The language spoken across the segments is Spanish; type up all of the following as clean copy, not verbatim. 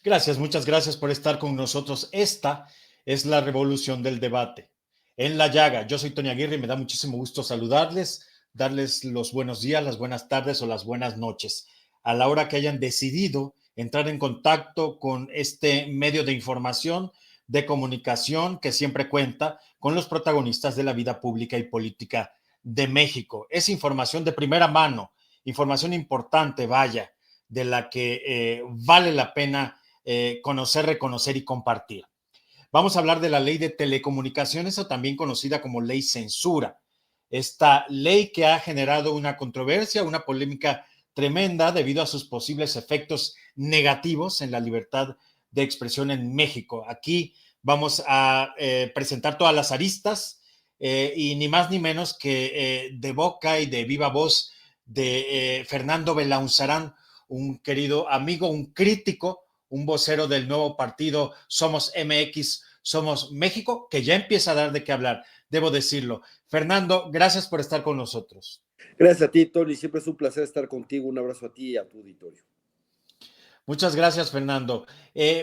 Gracias, muchas gracias por estar con nosotros. Esta es la revolución del debate. En la llaga, yo soy Tony Aguirre y me da muchísimo gusto saludarles, darles los buenos días, las buenas tardes o las buenas noches, a la hora que hayan decidido entrar en contacto con este medio de información, de comunicación que siempre cuenta con los protagonistas de la vida pública y política de México. Es información de primera mano, información importante, vaya, de la que vale la pena conocer, reconocer y compartir. Vamos a hablar de la ley de telecomunicaciones o también conocida como ley censura. Esta ley que ha generado una controversia, una polémica tremenda debido a sus posibles efectos negativos en la libertad de expresión en México. Aquí vamos a presentar todas las aristas y ni más ni menos que de boca y de viva voz de Fernando Belaunzarán, un querido amigo, un crítico, un vocero del nuevo partido Somos MX, Somos México, que ya empieza a dar de qué hablar, debo decirlo. Fernando, gracias por estar con nosotros. Gracias a ti, Tony. Siempre es un placer estar contigo. Un abrazo a ti y a tu auditorio. Muchas gracias, Fernando.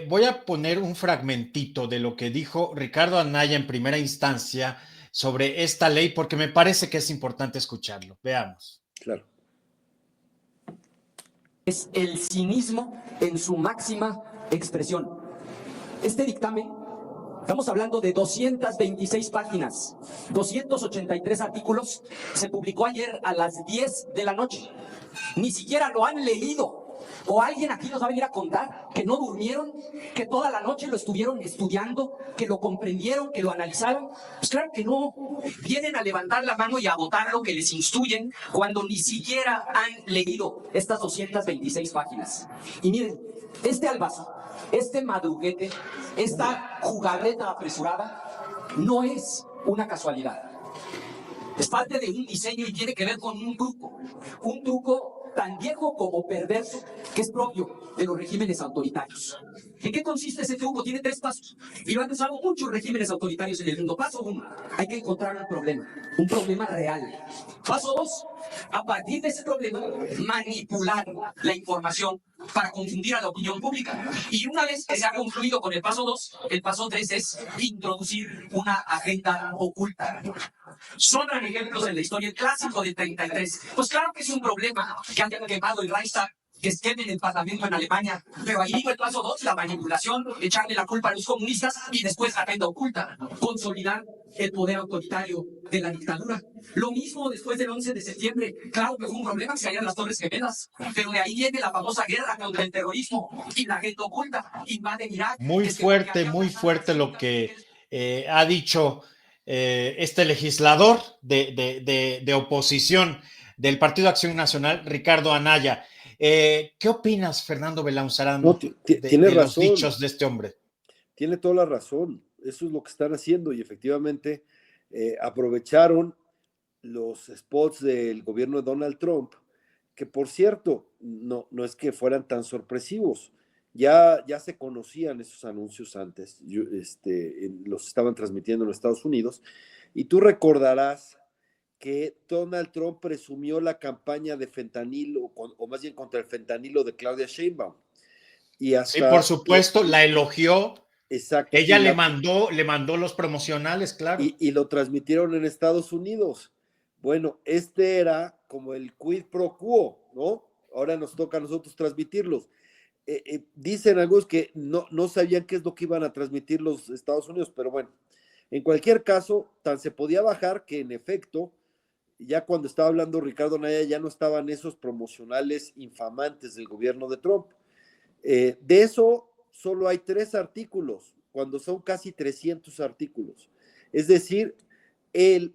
Voy a poner un fragmentito de lo que dijo Ricardo Anaya en primera instancia sobre esta ley, porque me parece que es importante escucharlo. Veamos. Claro. Es el cinismo en su máxima expresión. Este dictamen, estamos hablando de 226 páginas, 283 artículos, se publicó ayer a las 10 de la noche. Ni siquiera lo han leído. ¿O alguien aquí nos va a venir a contar que no durmieron, que toda la noche lo estuvieron estudiando, que lo comprendieron, que lo analizaron? Pues claro que no. Vienen a levantar la mano y a votar lo que les instruyen cuando ni siquiera han leído estas 226 páginas. Y miren, este albazo, este madruguete, esta jugarreta apresurada no es una casualidad. Es parte de un diseño y tiene que ver con un truco tan viejo como perverso, que es propio de los regímenes autoritarios. ¿En qué consiste ese truco? Tiene 3 pasos. Y lo han usado muchos regímenes autoritarios en el mundo. Paso 1, hay que encontrar un problema real. Paso 2, a partir de ese problema, manipular la información para confundir a la opinión pública. Y una vez que se ha concluido con el paso 2, el paso 3 es introducir una agenda oculta. Sobran ejemplos en la historia, el clásico del 33. Pues claro que es un problema que hayan quemado el Reichstag, que quemen el Parlamento en Alemania, pero ahí digo el paso 2, la manipulación, echarle la culpa a los comunistas y después la agenda oculta, consolidar el poder autoritario de la dictadura. Lo mismo después del 11 de septiembre, claro que fue un problema que se hayan las Torres Gemelas, pero de ahí viene la famosa guerra contra el terrorismo y la agenda oculta, invaden Irak. Muy fuerte lo que ha dicho este legislador de oposición del Partido Acción Nacional, Ricardo Anaya. ¿Qué opinas, Fernando Belaunzarán, tiene de los razón. dichos de este hombre? Tiene toda la razón. Eso es lo que están haciendo y efectivamente aprovecharon los spots del gobierno de Donald Trump, que por cierto, no es que fueran tan sorpresivos. Ya se conocían esos anuncios antes, los estaban transmitiendo en los Estados Unidos, y tú recordarás que Donald Trump presumió la campaña de fentanilo, o más bien contra el fentanilo de Claudia Sheinbaum. Y hasta, sí, por supuesto, la elogió. Exacto. Ella le mandó los promocionales, claro. Y lo transmitieron en Estados Unidos. Bueno, este era como el quid pro quo, ¿no? Ahora nos toca a nosotros transmitirlos. Dicen algunos que no sabían qué es lo que iban a transmitir los Estados Unidos, pero bueno, en cualquier caso, tan se podía bajar que en efecto, ya cuando estaba hablando Ricardo Anaya, ya no estaban esos promocionales infamantes del gobierno de Trump. De eso solo hay 3 artículos, cuando son casi 300 artículos. Es decir,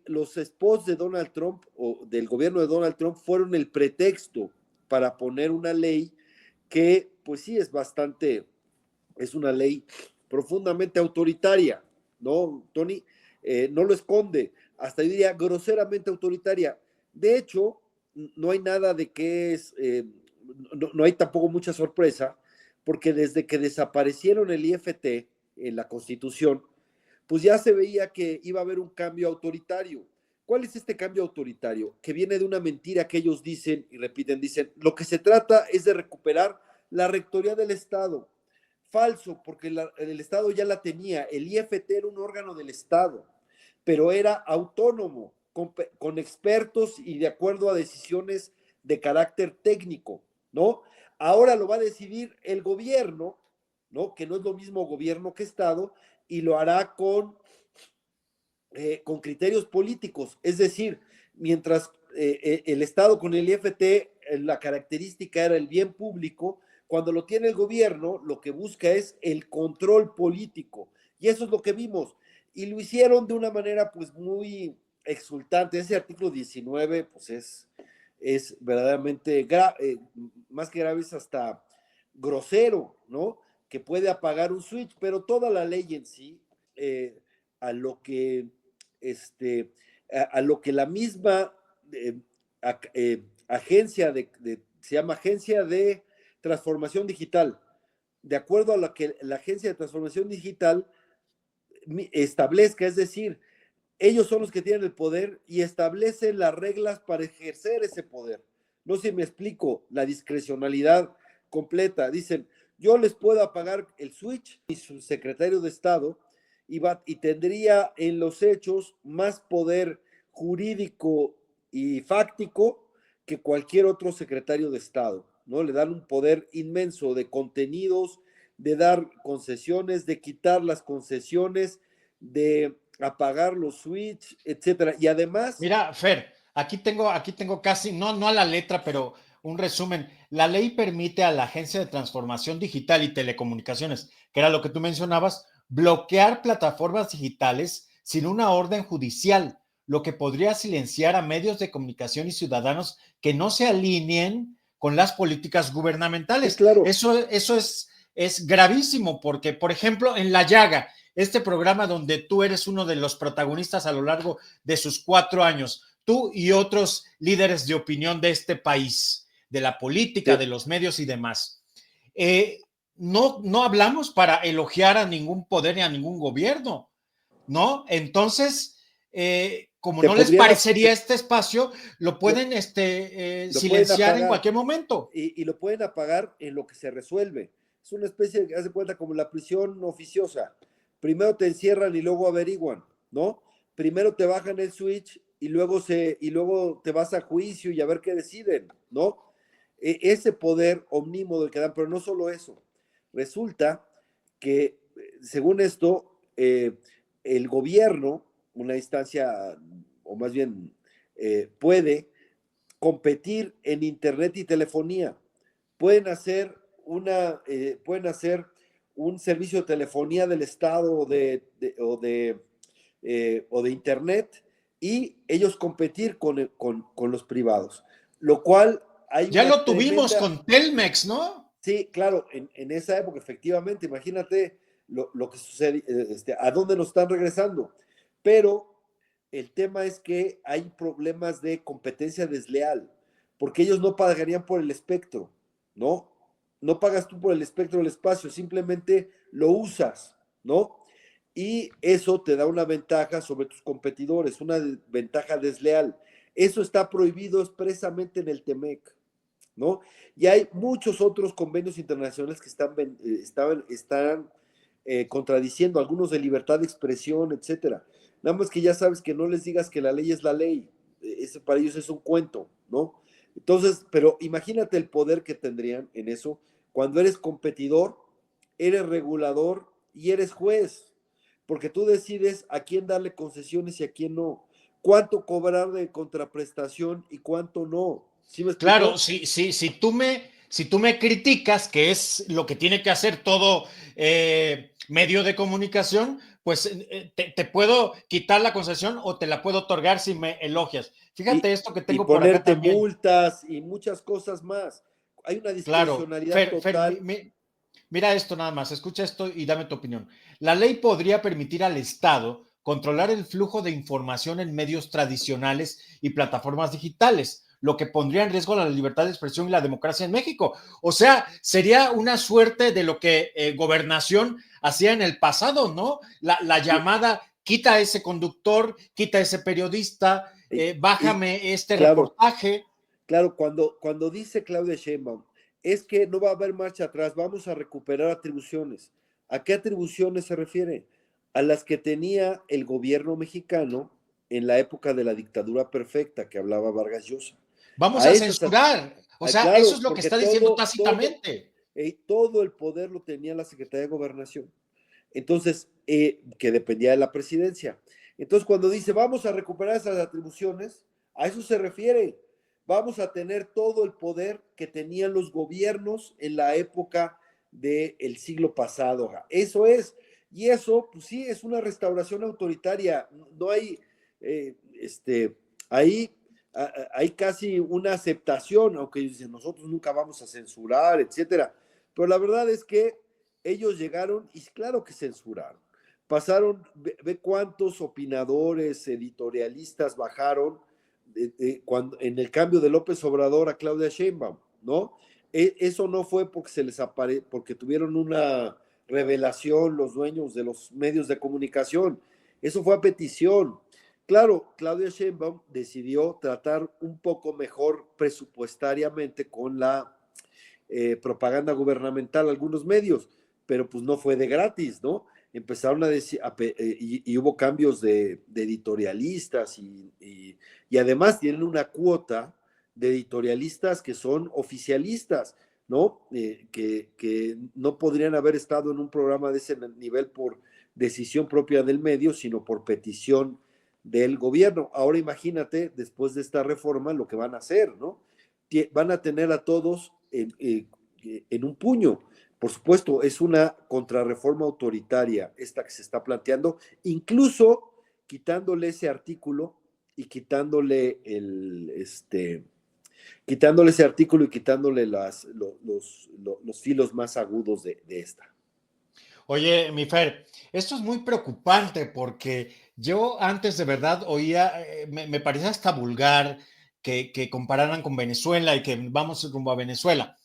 los spots de Donald Trump o del gobierno de Donald Trump fueron el pretexto para poner una ley que, pues sí, es una ley profundamente autoritaria, ¿no, Tony? No lo esconde, hasta yo diría groseramente autoritaria. De hecho, no hay nada de que no hay tampoco mucha sorpresa, porque desde que desaparecieron el IFT en la Constitución, pues ya se veía que iba a haber un cambio autoritario. ¿Cuál es este cambio autoritario? Que viene de una mentira que ellos dicen y repiten, dicen, lo que se trata es de recuperar la rectoría del Estado. falso, porque el Estado ya la tenía. El IFT era un órgano del Estado, pero era autónomo, con expertos y de acuerdo a decisiones de carácter técnico, ¿no? Ahora lo va a decidir el gobierno, ¿no? Que no es lo mismo gobierno que Estado, y lo hará con criterios políticos. Es decir, mientras el Estado con el IFT, la característica era el bien público, cuando lo tiene el gobierno, lo que busca es el control político. Y eso es lo que vimos. Y lo hicieron de una manera pues muy exultante. Ese artículo 19 pues es verdaderamente más que grave, es hasta grosero, ¿no? Que puede apagar un switch, pero toda la ley en sí, a lo que a lo que la misma agencia se llama Agencia de Transformación Digital, de acuerdo a lo que la Agencia de Transformación Digital establezca, es decir, ellos son los que tienen el poder y establecen las reglas para ejercer ese poder. No sé si me explico, la discrecionalidad completa. Dicen, yo les puedo apagar el switch y su secretario de Estado y tendría en los hechos más poder jurídico y fáctico que cualquier otro secretario de Estado, ¿no? Le dan un poder inmenso de contenidos, de dar concesiones, de quitar las concesiones, de apagar los switch, etcétera. Y además... Mira, Fer, aquí tengo casi, no a la letra, pero un resumen. La ley permite a la Agencia de Transformación Digital y Telecomunicaciones, que era lo que tú mencionabas, bloquear plataformas digitales sin una orden judicial, lo que podría silenciar a medios de comunicación y ciudadanos que no se alineen con las políticas gubernamentales. Claro. Eso es gravísimo porque, por ejemplo, en La Llaga, este programa donde tú eres uno de los protagonistas a lo largo de sus 4 años, tú y otros líderes de opinión de este país, de la política, Sí. de los medios y demás. No hablamos para elogiar a ningún poder ni a ningún gobierno, ¿no? Entonces, como no les parecería este espacio, lo pueden silenciar en cualquier momento. Y lo pueden apagar en lo que se resuelve. Es una especie de, haz de cuenta, como la prisión oficiosa. Primero te encierran y luego averiguan, ¿no? Primero te bajan el switch y luego te vas a juicio y a ver qué deciden, ¿no? Ese poder omnímodo que dan, pero no solo eso. Resulta que, según esto, el gobierno, una instancia, o más bien puede competir en internet y telefonía. Pueden hacer un servicio de telefonía del Estado o de internet y ellos competir con los privados. Lo cual hay ya una lo tuvimos con Telmex, ¿no? Sí, claro, en esa época, efectivamente, imagínate lo que sucede, a dónde nos están regresando. Pero el tema es que hay problemas de competencia desleal, porque ellos no pagarían por el espectro, ¿no? No pagas tú por el espectro del espacio, simplemente lo usas, ¿no? Y eso te da una ventaja sobre tus competidores, una ventaja desleal. Eso está prohibido expresamente en el TEMEC, ¿no? Y hay muchos otros convenios internacionales que están contradiciendo, algunos de libertad de expresión, etcétera. Nada más que ya sabes que no les digas que la ley es la ley. Eso para ellos es un cuento, ¿no? Entonces, pero imagínate el poder que tendrían en eso cuando eres competidor, eres regulador y eres juez, porque tú decides a quién darle concesiones y a quién no, cuánto cobrar de contraprestación y cuánto no. ¿Sí me explico? Claro, si tú me criticas, que es lo que tiene que hacer todo medio de comunicación, pues te puedo quitar la concesión o te la puedo otorgar si me elogias. Fíjate esto que tengo por acá ponerte también. multas y muchas cosas más. Hay una discrecionalidad total. Mira esto nada más, escucha esto y dame tu opinión. La ley podría permitir al Estado controlar el flujo de información en medios tradicionales y plataformas digitales, lo que pondría en riesgo la libertad de expresión y la democracia en México. O sea, sería una suerte de lo que Gobernación hacía en el pasado, ¿no? La llamada, quita ese conductor, quita ese periodista, bájame este claro, reportaje. Claro, cuando dice Claudia Sheinbaum, es que no va a haber marcha atrás, vamos a recuperar atribuciones. ¿A qué atribuciones se refiere? A las que tenía el gobierno mexicano en la época de la dictadura perfecta que hablaba Vargas Llosa. Vamos A a esas, censurar. O sea, eso claro, es lo que porque está diciendo tácitamente. todo el poder lo tenía la Secretaría de Gobernación. Entonces, que dependía de la presidencia. Entonces, cuando dice vamos a recuperar esas atribuciones, a eso se refiere. Vamos a tener todo el poder que tenían los gobiernos en la época del siglo pasado. Eso es. Y eso, pues sí, es una restauración autoritaria. No hay, ahí hay casi una aceptación, aunque dicen nosotros nunca vamos a censurar, etcétera. Pero la verdad es que ellos llegaron y claro que censuraron. Pasaron, ve cuántos opinadores, editorialistas bajaron cuando, en el cambio de López Obrador a Claudia Sheinbaum, ¿no? Eso no fue porque porque tuvieron una revelación los dueños de los medios de comunicación. Eso fue a petición. Claro, Claudia Sheinbaum decidió tratar un poco mejor presupuestariamente con la propaganda gubernamental algunos medios, pero pues no fue de gratis, ¿no? Empezaron a decir, y hubo cambios de editorialistas y además tienen una cuota de editorialistas que son oficialistas, ¿no? Que no podrían haber estado en un programa de ese nivel por decisión propia del medio, sino por petición del gobierno. Ahora imagínate, después de esta reforma, lo que van a hacer, ¿no? Van a tener a todos en un puño. Por supuesto, es una contrarreforma autoritaria esta que se está planteando, incluso quitándole ese artículo y quitándole ese artículo y quitándole los filos más agudos de esta. Oye, mi Fer, esto es muy preocupante porque yo antes de verdad oía, me parecía hasta vulgar que compararan con Venezuela y que vamos rumbo a Venezuela.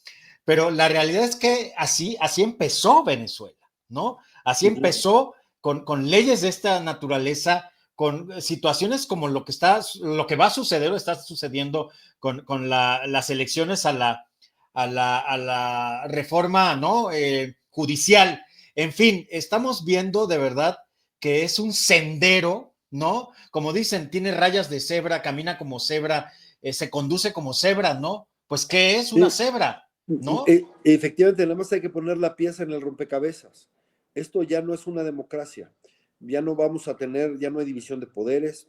Pero la realidad es que así empezó Venezuela, ¿no? Así empezó con leyes de esta naturaleza, con situaciones como lo que va a suceder o está sucediendo con las elecciones a la reforma, ¿no? Judicial. En fin, estamos viendo de verdad que es un sendero, ¿no? Como dicen, tiene rayas de cebra, camina como cebra, se conduce como cebra, ¿no? Pues, ¿qué es una cebra? ¿No? Efectivamente, nada más hay que poner la pieza en el rompecabezas. Esto ya no es una democracia. Ya no vamos a tener, ya no hay división de poderes,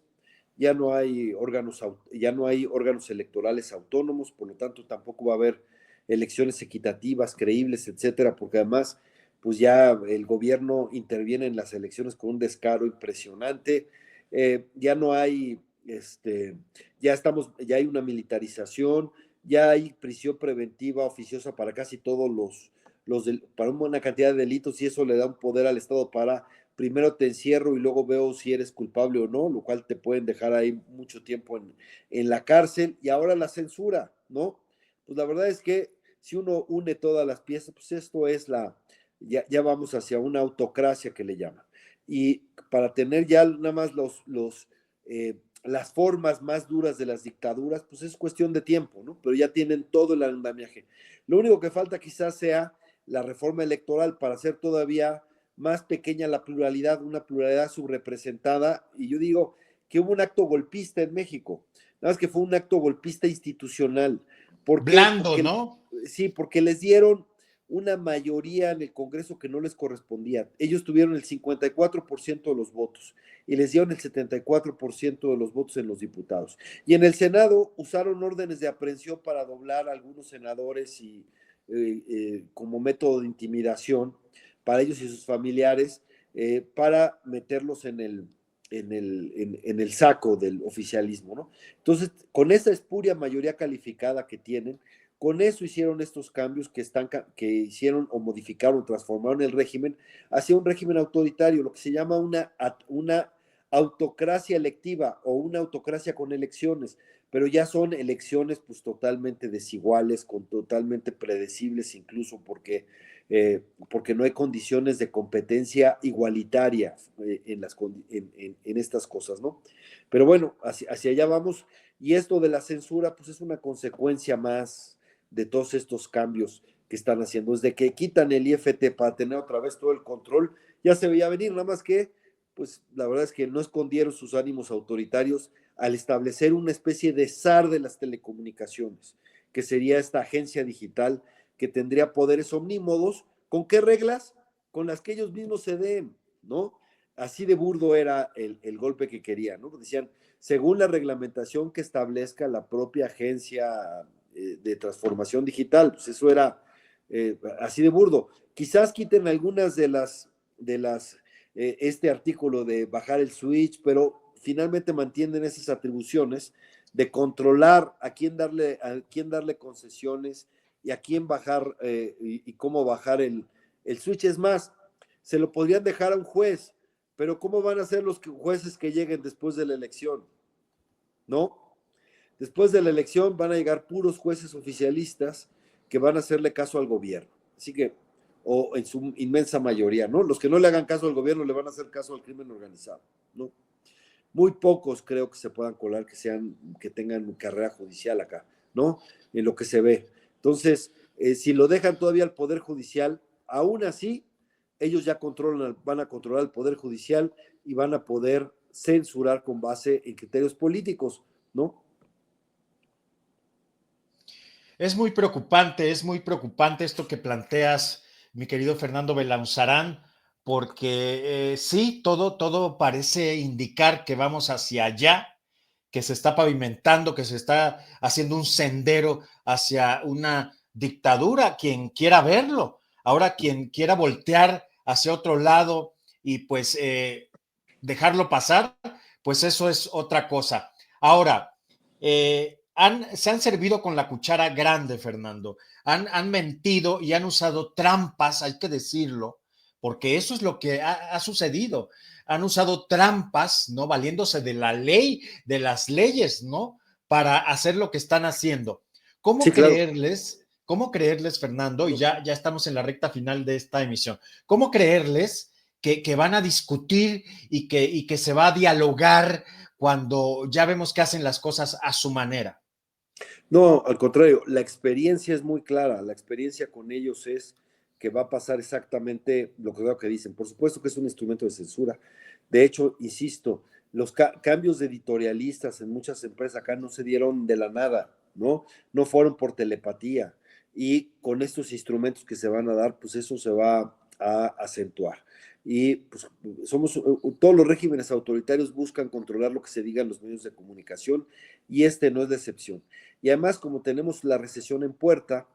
ya no hay órganos electorales autónomos, por lo tanto tampoco va a haber elecciones equitativas, creíbles, etcétera, porque además, pues ya el gobierno interviene en las elecciones con un descaro impresionante. Ya no hay, ya hay una militarización, ya hay prisión preventiva oficiosa para casi todos para una cantidad de delitos y eso le da un poder al Estado para primero te encierro y luego veo si eres culpable o no, lo cual te pueden dejar ahí mucho tiempo en la cárcel y ahora la censura, ¿no? Pues la verdad es que si uno une todas las piezas, pues esto es ya vamos hacia una autocracia que le llaman. Y para tener ya nada más las formas más duras de las dictaduras, pues es cuestión de tiempo, ¿no? Pero ya tienen todo el andamiaje. Lo único que falta quizás sea la reforma electoral para hacer todavía más pequeña la pluralidad, una pluralidad subrepresentada. Y yo digo que hubo un acto golpista en México, nada más que fue un acto golpista institucional. ¿Por qué? Blando, ¿no? Sí, porque les dieron una mayoría en el Congreso que no les correspondía. Ellos tuvieron el 54% de los votos y les dieron el 74% de los votos en los diputados. Y en el Senado usaron órdenes de aprehensión para doblar a algunos senadores y como método de intimidación para ellos y sus familiares, para meterlos en el saco del oficialismo, ¿no? Entonces, con esa espuria mayoría calificada que tienen, con eso hicieron estos cambios que hicieron o modificaron, transformaron el régimen hacia un régimen autoritario, lo que se llama una autocracia electiva o una autocracia con elecciones, pero ya son elecciones pues totalmente desiguales, totalmente predecibles incluso porque no hay condiciones de competencia igualitaria en estas cosas, ¿no? Pero bueno, hacia allá vamos, y esto de la censura, pues es una consecuencia más de todos estos cambios que están haciendo. Desde que quitan el IFT para tener otra vez todo el control, ya se veía venir, nada más que, pues la verdad es que no escondieron sus ánimos autoritarios al establecer una especie de zar de las telecomunicaciones, que sería esta agencia digital que tendría poderes omnímodos. ¿Con qué reglas? Con las que ellos mismos se den, ¿no? Así de burdo era el golpe que querían, ¿no? Decían, según la reglamentación que establezca la propia agencia de transformación digital, pues eso era así de burdo. Quizás quiten algunas este artículo de bajar el switch, pero finalmente mantienen esas atribuciones de controlar a quién darle concesiones y a quién bajar y cómo bajar el switch. Es más, se lo podrían dejar a un juez, pero ¿cómo van a ser los jueces que lleguen después de la elección? ¿No? Después de la elección van a llegar puros jueces oficialistas que van a hacerle caso al gobierno. Así que, o en su inmensa mayoría, ¿no? Los que no le hagan caso al gobierno le van a hacer caso al crimen organizado, ¿no? Muy pocos creo que se puedan colar que tengan carrera judicial acá, ¿no? En lo que se ve. Entonces, si lo dejan todavía al Poder Judicial, aún así, ellos ya van a controlar el Poder Judicial y van a poder censurar con base en criterios políticos, ¿no? Es muy preocupante esto que planteas, mi querido Fernando Belanzarán, porque sí, todo parece indicar que vamos hacia allá, que se está pavimentando, que se está haciendo un sendero hacia una dictadura, quien quiera verlo. Ahora, quien quiera voltear hacia otro lado y pues dejarlo pasar, pues eso es otra cosa. Ahora, se han servido con la cuchara grande, Fernando. Han mentido y han usado trampas, hay que decirlo, porque eso es lo que ha sucedido. Han usado trampas, ¿no? Valiéndose de la ley, de las leyes, ¿no? Para hacer lo que están haciendo. Sí, claro. Cómo creerles, Fernando? Y ya estamos en la recta final de esta emisión. ¿Cómo creerles que van a discutir y que se va a dialogar cuando ya vemos que hacen las cosas a su manera? No, al contrario, la experiencia es muy clara. La experiencia con ellos es que va a pasar exactamente lo que veo que dicen. Por supuesto que es un instrumento de censura. De hecho, insisto, los cambios de editorialistas en muchas empresas acá no se dieron de la nada, ¿no? No fueron por telepatía. Y con estos instrumentos que se van a dar, pues eso se va a acentuar. Y pues todos los regímenes autoritarios buscan controlar lo que se diga en los medios de comunicación y este no es de excepción. Y además, como tenemos la recesión en puerta,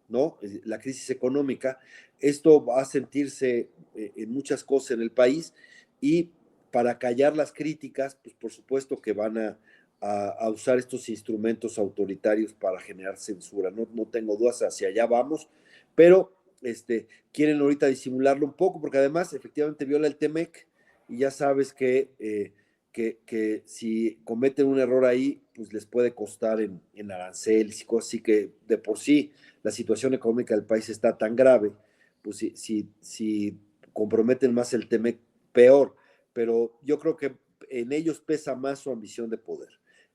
¿no? La crisis económica, esto va a sentirse en muchas cosas en el país y para callar las críticas, pues por supuesto que van a usar estos instrumentos autoritarios para generar censura. No tengo dudas, hacia allá vamos, pero quieren ahorita disimularlo un poco porque además efectivamente viola el TEMEC y ya sabes que si cometen un error ahí, pues les puede costar en aranceles y cosas así que de por sí la situación económica del país está tan grave, pues si comprometen más el TEMEC, peor. Pero yo creo que en ellos pesa más su ambición de poder.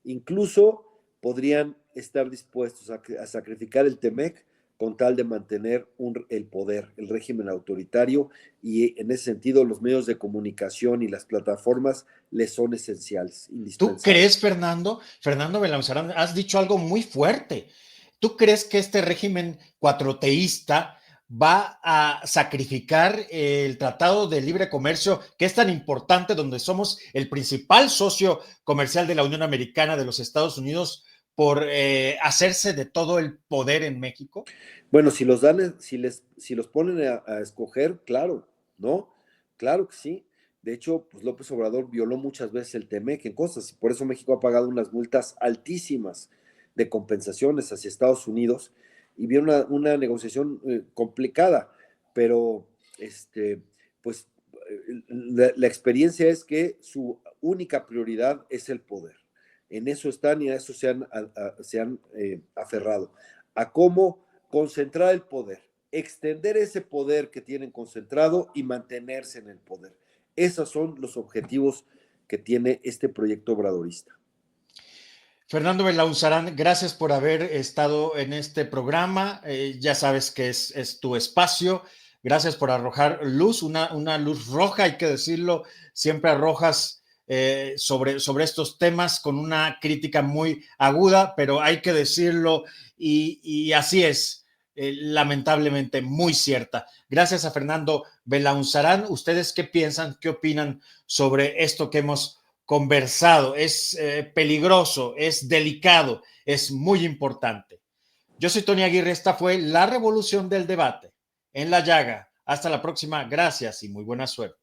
Incluso podrían estar dispuestos a sacrificar el TEMEC con tal de mantener el poder, el régimen autoritario, y en ese sentido los medios de comunicación y las plataformas les son esenciales, ¿Tú indispensables. crees, Fernando? Fernando Belanzarán, has dicho algo muy fuerte. ¿Tú crees que este régimen cuatroteísta va a sacrificar el Tratado de Libre Comercio, que es tan importante, donde somos el principal socio comercial de la Unión Americana, de los Estados Unidos, por hacerse de todo el poder en México? Bueno, si los ponen a escoger, claro, ¿no? Claro que sí. De hecho, pues López Obrador violó muchas veces el TEMEC en cosas, y por eso México ha pagado unas multas altísimas de compensaciones hacia Estados Unidos, y viene una negociación complicada, pero pues la experiencia es que su única prioridad es el poder. En eso están y a eso se han aferrado. A cómo concentrar el poder, extender ese poder que tienen concentrado y mantenerse en el poder. Esos son los objetivos que tiene este proyecto obradorista. Fernando Belauzarán, gracias por haber estado en este programa. Ya sabes que es tu espacio. Gracias por arrojar luz, una luz roja, hay que decirlo. Siempre arrojas sobre estos temas con una crítica muy aguda, pero hay que decirlo y así es, lamentablemente muy cierta. Gracias a Fernando Belauzarán. ¿Ustedes qué piensan, qué opinan sobre esto que hemos conversado? Es peligroso, es delicado, es muy importante. Yo soy Tony Aguirre, esta fue La Revolución del Debate en La Llaga. Hasta la próxima, gracias y muy buena suerte.